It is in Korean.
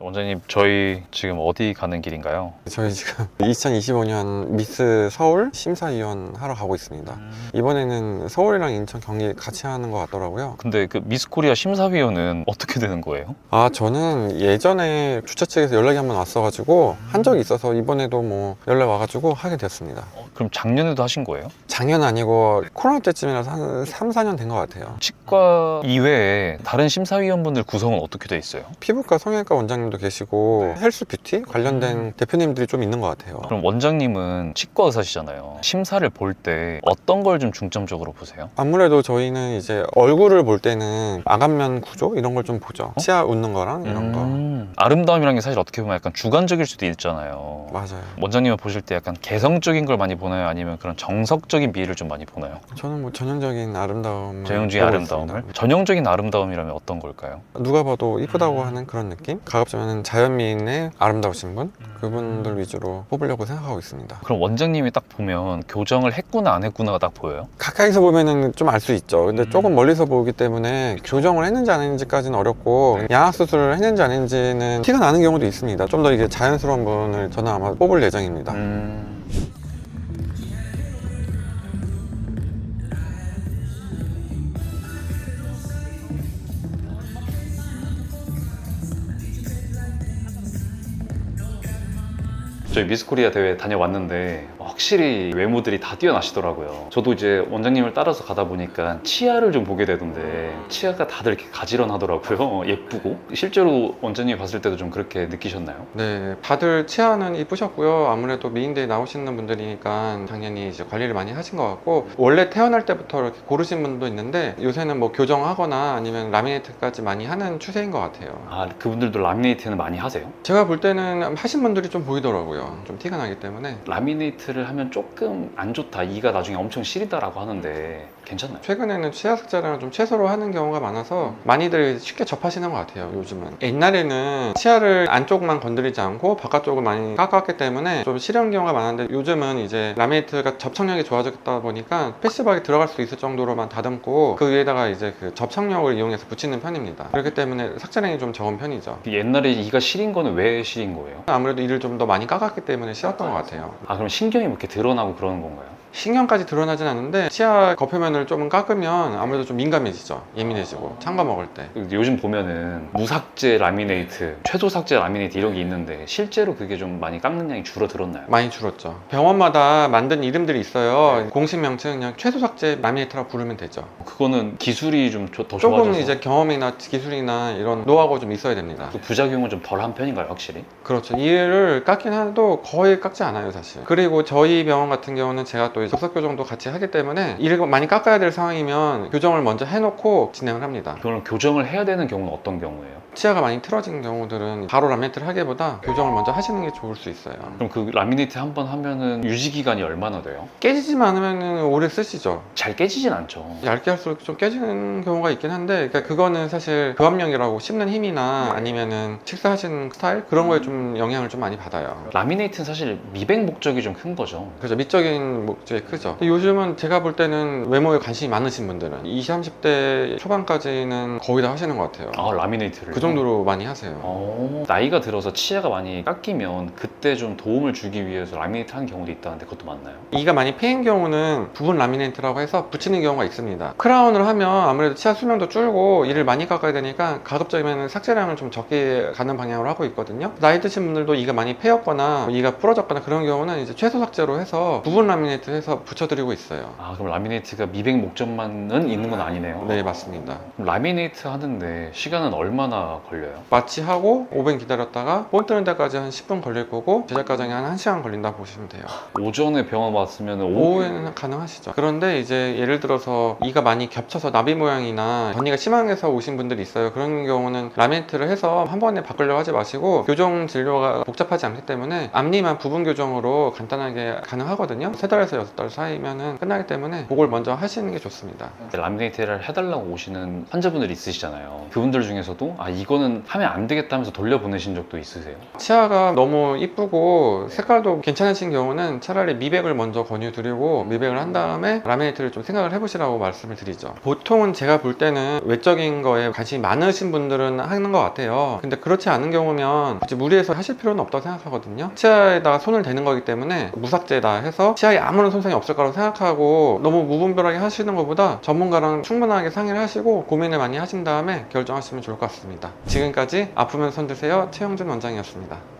원장님, 저희 지금 어디 가는 길인가요? 저희 지금 2025년 미스 서울 심사위원 하러 가고 있습니다. 이번에는 서울이랑 인천 경기 같이 하는 것 같더라고요. 근데 그 미스 코리아 심사위원은 어떻게 되는 거예요? 저는 예전에 주최 측에서 연락이 한번 왔어가지고 한 적이 있어서 이번에도 뭐 연락 와가지고 하게 됐습니다. 그럼 작년에도 하신 거예요? 작년 아니고 코로나 때쯤이라서 한 3, 4년 된 것 같아요. 치과 이외에 다른 심사위원분들 구성은 어떻게 돼 있어요? 피부과 성형외과 원장님도 계시고 헬스 뷰티 관련된 대표님들이 좀 있는 것 같아요. 그럼 원장님은 치과 의사시잖아요. 심사를 볼 때 어떤 걸 좀 중점적으로 보세요? 아무래도 저희는 이제 얼굴을 볼 때는 아간면 구조 이런 걸 좀 보죠. 치아 웃는 거랑 이런 거. 아름다움이라는 게 사실 어떻게 보면 약간 주관적일 수도 있잖아요. 맞아요. 원장님은 보실 때 약간 개성적인 걸 많이 보나요? 아니면 그런 정석적인 미를 좀 많이 보나요? 저는 뭐 전형적인 아름다움. 전형적인 아름다움을? 전형적인 아름다움이라면 어떤 걸까요? 누가 봐도 이쁘다고 하는 그런 느낌? 가급적이면 자연미인의 아름다우신 분? 그분들 위주로 뽑으려고 생각하고 있습니다. 그럼 원장님이 딱 보면 교정을 했구나 안 했구나가 딱 보여요? 가까이서 보면은 좀 알 수 있죠. 근데 조금 멀리서 보기 때문에 교정을 했는지 안 했는지까지는 어렵고 양악수술을 했는지 안 했는지는 티가 나는 경우도 있습니다. 좀 더 이게 자연스러운 분을 저는 아마 뽑을 예정입니다. 저희 미스코리아 대회 다녀왔는데 확실히 외모들이 다 뛰어나시더라고요. 저도 이제 원장님을 따라서 가다 보니까 치아를 좀 보게 되던데 치아가 다들 이렇게 가지런하더라고요. 예쁘고. 실제로 원장님이 봤을 때도 좀 그렇게 느끼셨나요? 네, 다들 치아는 이쁘셨고요. 아무래도 미인대에 나오시는 분들이니까 당연히 이제 관리를 많이 하신 것 같고, 원래 태어날 때부터 이렇게 고르신 분도 있는데 요새는 뭐 교정하거나 아니면 라미네이트까지 많이 하는 추세인 것 같아요. 아, 그분들도 라미네이트는 많이 하세요? 제가 볼 때는 하신 분들이 좀 보이더라고요. 좀 티가 나기 때문에. 라미네이트를 하면 조금 안 좋다, 이가 나중에 엄청 시리다라고 하는데 괜찮나요? 최근에는 치아 삭제를 좀 최소로 하는 경우가 많아서 많이들 쉽게 접하시는 것 같아요. 요즘은. 옛날에는 치아를 안쪽만 건드리지 않고 바깥쪽을 많이 깎았기 때문에 좀 시려운 경우가 많았는데, 요즘은 이제 라미네이트가 접착력이 좋아졌다 보니까 패스박이 들어갈 수 있을 정도로만 다듬고 그 위에다가 이제 그 접착력을 이용해서 붙이는 편입니다. 그렇기 때문에 삭제량이 좀 적은 편이죠. 옛날에 이가 시린 거는 왜 시린 거예요? 아무래도 이를 좀 더 많이 깎았기 때문에 싫었던 것 같아요. 아, 그럼 신경이 이렇게 드러나고 그러는 건가요? 신경까지 드러나진 않는데 치아 겉표면을 좀 깎으면 아무래도 좀 민감해지죠. 예민해지고 찬 거 먹을 때. 요즘 보면은 무삭제 라미네이트, 최소 삭제 라미네이트 이런 게 있는데 실제로 그게 좀 많이 깎는 양이 줄어들었나요? 많이 줄었죠. 병원마다 만든 이름들이 있어요. 공식 명칭은 그냥 최소 삭제 라미네이트라고 부르면 되죠. 그거는 기술이 좀 더 조금 좋아져서 이제 경험이나 기술이나 이런 노하우가 좀 있어야 됩니다. 그 부작용은 좀 덜한 편인가요, 확실히? 그렇죠. 이를 깎긴 해도 거의 깎지 않아요, 사실. 그리고 저희 병원 같은 경우는 제가 또 접속 교정도 같이 하기 때문에 이를 많이 깎아야 될 상황이면 교정을 먼저 해놓고 진행을 합니다. 그럼 교정을 해야 되는 경우는 어떤 경우예요? 치아가 많이 틀어진 경우들은 바로 라미네이트를 하기보다 교정을 먼저 하시는 게 좋을 수 있어요. 그럼 그 라미네이트 한 번 하면은 유지 기간이 얼마나 돼요? 깨지지만 않으면 오래 쓰시죠. 잘 깨지진 않죠. 얇게 할수록 좀 깨지는 경우가 있긴 한데, 그러니까 그거는 사실 교합력이라고 씹는 힘이나 아니면은 식사하시는 스타일 그런 거에 좀 영향을 좀 많이 받아요. 라미네이트는 사실 미백 목적이 좀 큰 거죠. 그죠. 미적인 목적이 크죠. 근데 요즘은 제가 볼 때는 외모에 관심이 많으신 분들은 20, 30대 초반까지는 거의 다 하시는 것 같아요. 아, 라미네이트를? 그 정도로 많이 하세요. 나이가 들어서 치아가 많이 깎이면 그때 좀 도움을 주기 위해서 라미네이트 하는 경우도 있다는데 그것도 맞나요? 이가 많이 패인 경우는 부분 라미네이트라고 해서 붙이는 경우가 있습니다. 크라운을 하면 아무래도 치아 수명도 줄고 이를 많이 깎아야 되니까 가급적이면 삭제량을 좀 적게 가는 방향으로 하고 있거든요. 나이 드신 분들도 이가 많이 패였거나 이가 부러졌거나 그런 경우는 이제 최소 삭제로 해서 부분 라미네이트 해서 붙여드리고 있어요. 아, 그럼 라미네이트가 미백 목적만은 있는 건 아니네요. 네, 맞습니다. 그럼 라미네이트 하는데 시간은 얼마나 걸려요? 마취하고 5분 기다렸다가 본 뜨는 데까지 한 10분 걸릴 거고 제작 과정이 한 1시간 걸린다 보시면 돼요. 오전에 병원 왔으면 오후에는 가능하시죠. 그런데 이제 예를 들어서 이가 많이 겹쳐서 나비 모양이나 변이가 심하게서 오신 분들이 있어요. 그런 경우는 라미네이트를 해서 한 번에 바꾸려고 하지 마시고, 교정 진료가 복잡하지 않기 때문에 앞니만 부분 교정으로 간단하게 가능하거든요. 3달에서 4달 사이면은 끝나기 때문에 그걸 먼저 하시는 게 좋습니다. 라미네이트를 해달라고 오시는 환자분들이 있으시잖아요. 그분들 중에서도 아 이거는 하면 안 되겠다면서 돌려보내신 적도 있으세요? 치아가 너무 이쁘고 색깔도 괜찮으신 경우는 차라리 미백을 먼저 권유드리고 미백을 한 다음에 라미네이트를 좀 생각을 해보시라고 말씀을 드리죠. 보통은 제가 볼 때는 외적인 거에 관심이 많으신 분들은 하는 것 같아요. 근데 그렇지 않은 경우면 굳이 무리해서 하실 필요는 없다고 생각하거든요. 치아에다가 손을 대는 거기 때문에 무삭제다 해서 치아에 아무런 손상이 없을 거라고 생각하고 너무 무분별하게 하시는 것보다 전문가랑 충분하게 상의를 하시고 고민을 많이 하신 다음에 결정하시면 좋을 것 같습니다. 지금까지 아프면 손 드세요 최영준 원장이었습니다.